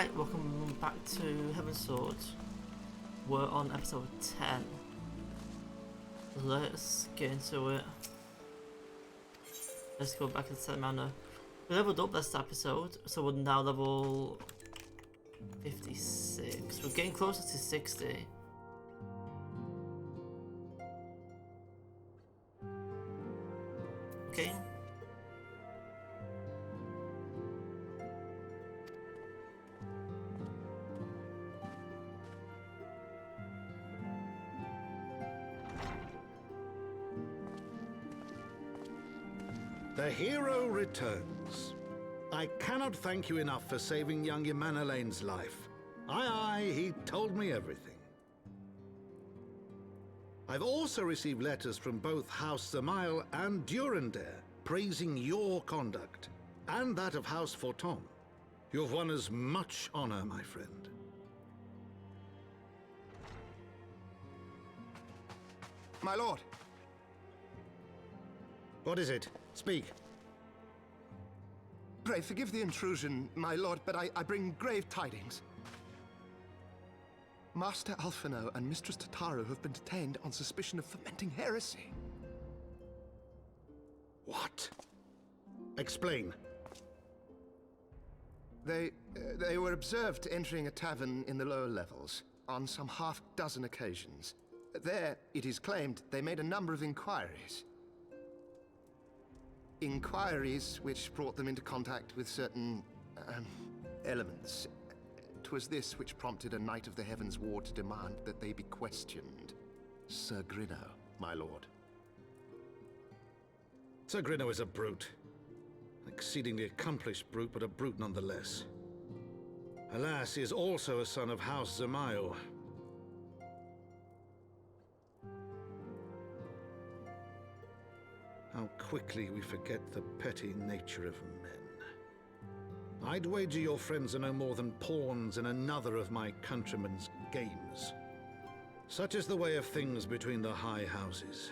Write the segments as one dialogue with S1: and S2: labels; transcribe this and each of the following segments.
S1: Right, welcome back to Heavensward. We're on episode 10. Let's get into it. Let's go back in the same manner. We leveled up this episode, so we're now level 56. We're getting closer to 60. Okay.
S2: The hero returns. I cannot thank you enough for saving young Imanolane's life. Aye, he told me everything. I've also received letters from both House Zamail and Durandare praising your conduct, and that of House Forton. You've won us much honor, my friend.
S3: My lord.
S2: What is it? Speak.
S3: Pray forgive the intrusion, my lord, but I bring grave tidings. Master Alphino and Mistress Tataru have been detained on suspicion of fomenting heresy.
S2: What? Explain.
S3: They were observed entering a tavern in the lower levels on some half-dozen occasions. There, it is claimed, they made a number of inquiries. Inquiries which brought them into contact with certain elements. 'Twas this which prompted a Knight of the Heavensward to demand that they be questioned. Sir Grinno, my lord.
S2: Sir Grinno is a brute. An exceedingly accomplished brute, but a brute nonetheless. Alas, he is also a son of House Zamail. How quickly we forget the petty nature of men. I'd wager your friends are no more than pawns in another of my countrymen's games. Such is the way of things between the high houses.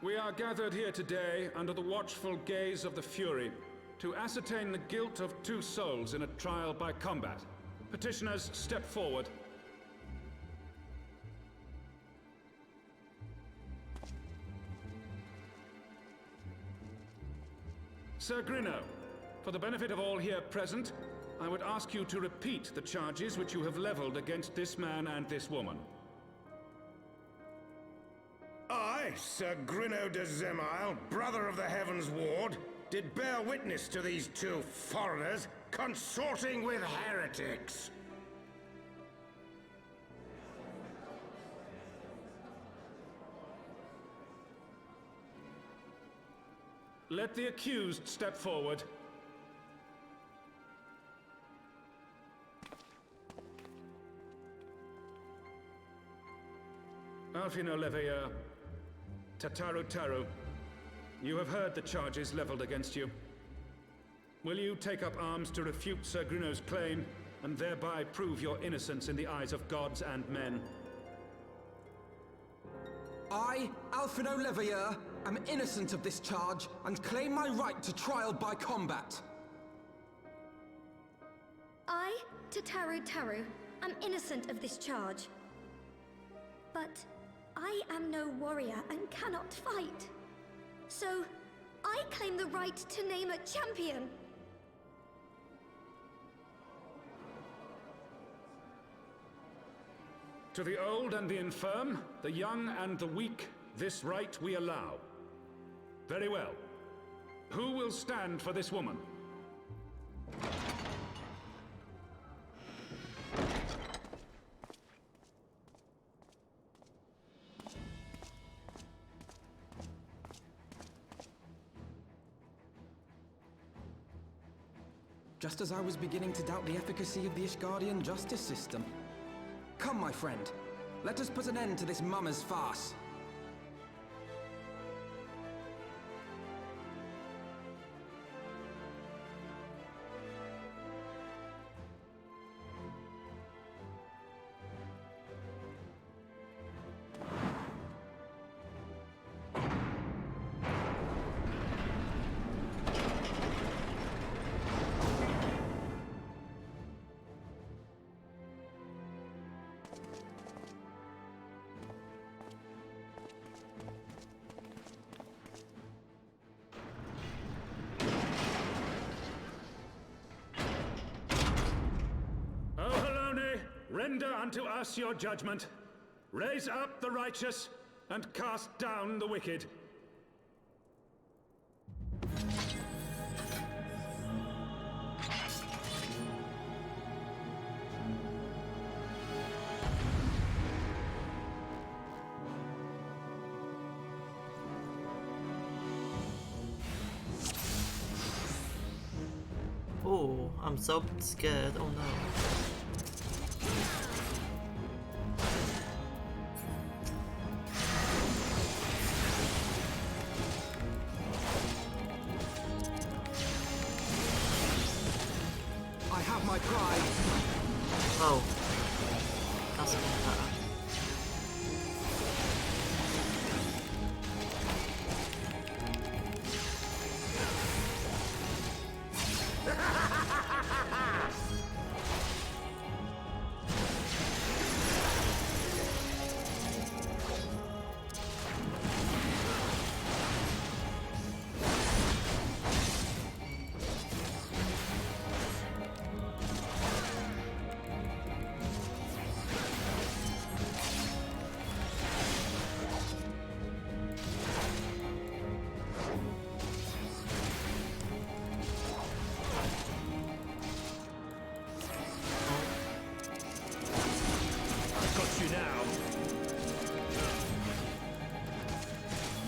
S4: We are gathered here today under the watchful gaze of the Fury to ascertain the guilt of 2 souls in a trial by combat. Petitioners, step forward. Sir Grinno, for the benefit of all here present, I would ask you to repeat the charges which you have leveled against this man and this woman.
S5: I, Sir Grinno de Zemile, brother of the Heavensward, did bear witness to these 2 foreigners consorting with heretics.
S4: Let the accused step forward. Alfino Leveilleur, Tataru Taru, you have heard the charges leveled against you. Will you take up arms to refute Sir Grinno's claim, and thereby prove your innocence in the eyes of gods and men?
S6: I, Alfino Leveilleur, am innocent of this charge, and claim my right to trial by combat.
S7: I, Tataru Taru, am innocent of this charge. But I am no warrior and cannot fight. So, I claim the right to name a champion.
S4: To the old and the infirm, the young and the weak, this right we allow. Very well. Who will stand for this woman?
S6: Just as I was beginning to doubt the efficacy of the Ishgardian justice system. Come, my friend. Let us put an end to this mummer's farce.
S4: Render unto us your judgment. Raise up the righteous, and cast down the wicked.
S1: Oh, I'm so scared. Oh no.
S6: I have my pride.
S1: Oh. That's a bit better.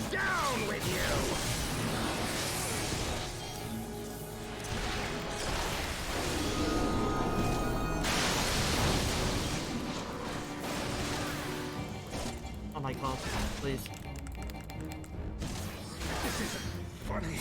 S5: Down with you!
S1: Oh my god, please.
S5: This isn't funny.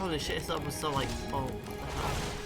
S1: Holy shit, that was so like, oh, what the hell?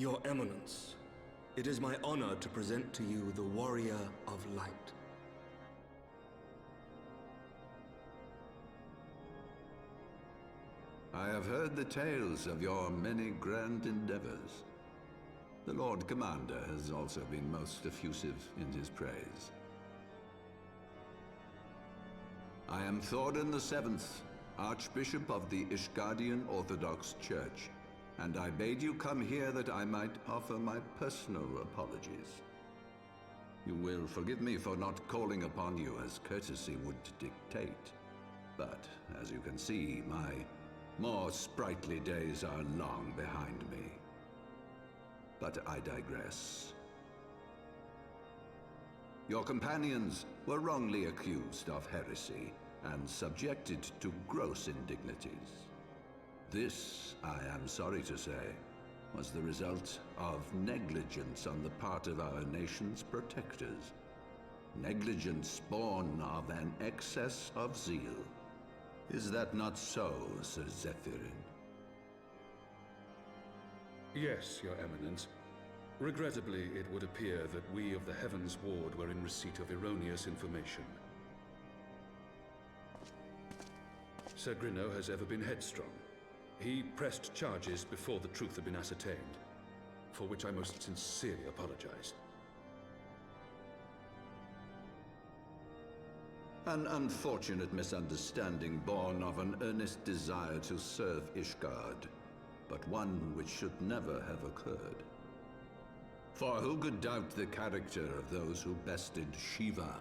S8: Your Eminence, it is my honor to present to you the Warrior of Light.
S9: I have heard the tales of your many grand endeavors. The Lord Commander has also been most effusive in his praise. I am Thordan VII, Archbishop of the Ishgardian Orthodox Church, and I bade you come here that I might offer my personal apologies. You will forgive me for not calling upon you as courtesy would dictate, but as you can see, my more sprightly days are long behind me. But I digress. Your companions were wrongly accused of heresy and subjected to gross indignities. This, I am sorry to say, was the result of negligence on the part of our nation's protectors. Negligence born of an excess of zeal. Is that not so, Sir Zephyrin?
S4: Yes, Your Eminence. Regrettably, it would appear that we of the Heavensward were in receipt of erroneous information. Sir Grinno has ever been headstrong. He pressed charges before the truth had been ascertained, for which I most sincerely apologize.
S9: An unfortunate misunderstanding born of an earnest desire to serve Ishgard, but one which should never have occurred. For who could doubt the character of those who bested Shiva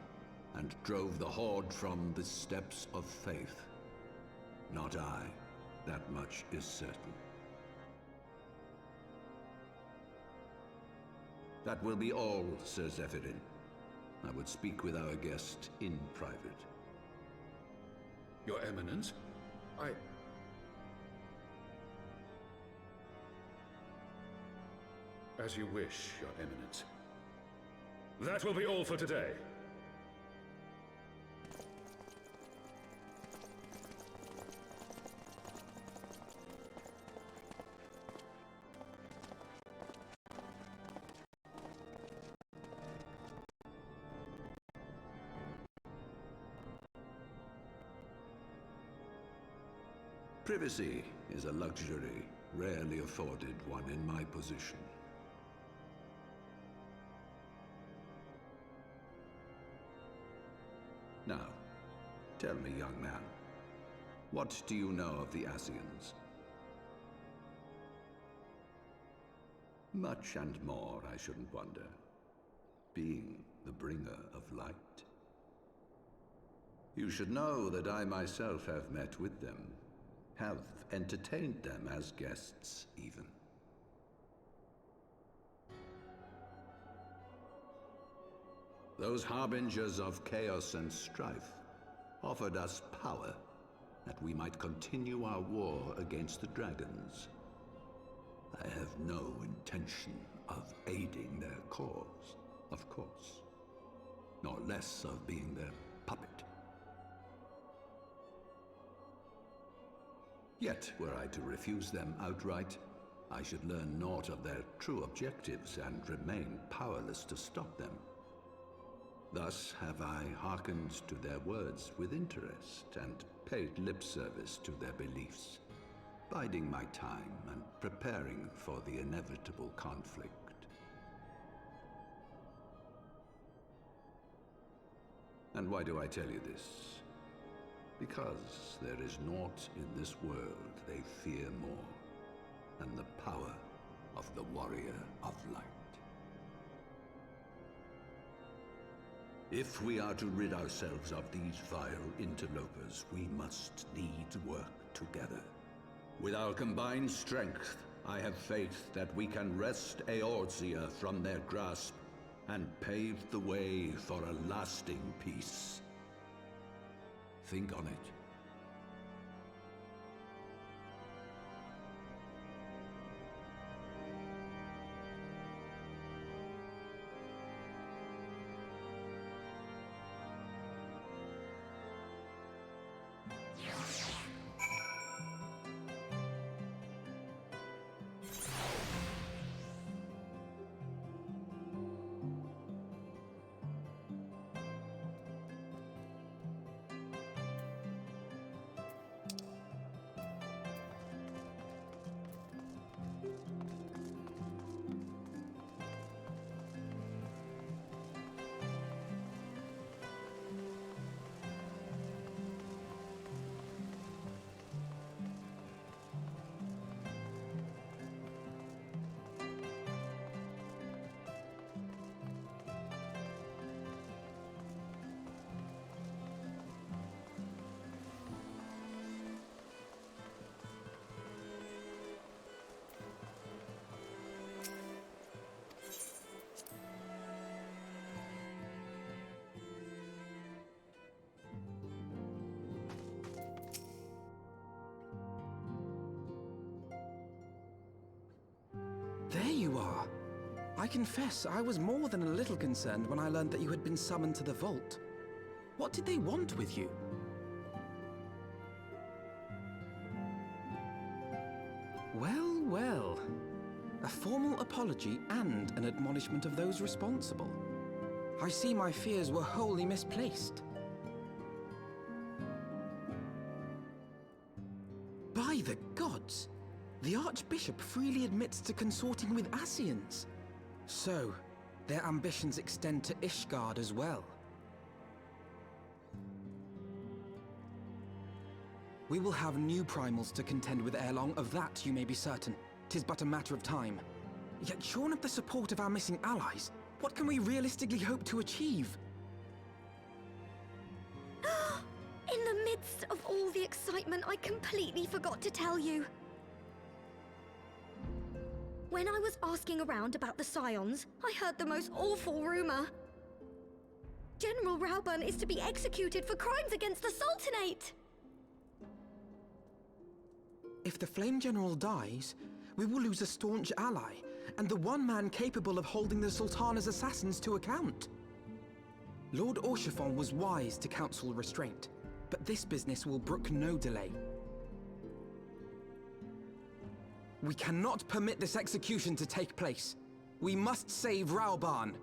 S9: and drove the Horde from the steps of faith? Not I. That much is certain. That will be all, Sir Zephyrin. I would speak with our guest in private.
S4: Your Eminence, As you wish, Your Eminence. That will be all for today.
S9: Privacy is a luxury rarely afforded one in my position. Now, tell me, young man, what do you know of the Asians? Much and more, I shouldn't wonder, being the bringer of light. You should know that I myself have met with them, have entertained them as guests, even. Those harbingers of chaos and strife offered us power that we might continue our war against the dragons. I have no intention of aiding their cause, of course, nor less of being their puppet. Yet, were I to refuse them outright, I should learn naught of their true objectives and remain powerless to stop them. Thus have I hearkened to their words with interest and paid lip service to their beliefs, biding my time and preparing for the inevitable conflict. And why do I tell you this? Because there is naught in this world they fear more than the power of the Warrior of Light. If we are to rid ourselves of these vile interlopers, we must needs work together. With our combined strength, I have faith that we can wrest Eorzea from their grasp and pave the way for a lasting peace. Think on it.
S6: you are. I confess I was more than a little concerned when I learned that you had been summoned to the vault. What did they want with you? Well, well. A formal apology and an admonishment of those responsible. I see my fears were wholly misplaced. By the gods! The Archbishop freely admits to consorting with Ascians. So, their ambitions extend to Ishgard as well. We will have new primals to contend with ere long, of that you may be certain. 'Tis but a matter of time. Yet shorn of the support of our missing allies, what can we realistically hope to achieve?
S7: In the midst of all the excitement, I completely forgot to tell you. When I was asking around about the Scions, I heard the most awful rumor. General Rauburn is to be executed for crimes against the Sultanate!
S6: If the Flame General dies, we will lose a staunch ally, and the one man capable of holding the Sultana's assassins to account. Lord Orchiffon was wise to counsel restraint, but this business will brook no delay. We cannot permit this execution to take place. We must save Rauburn.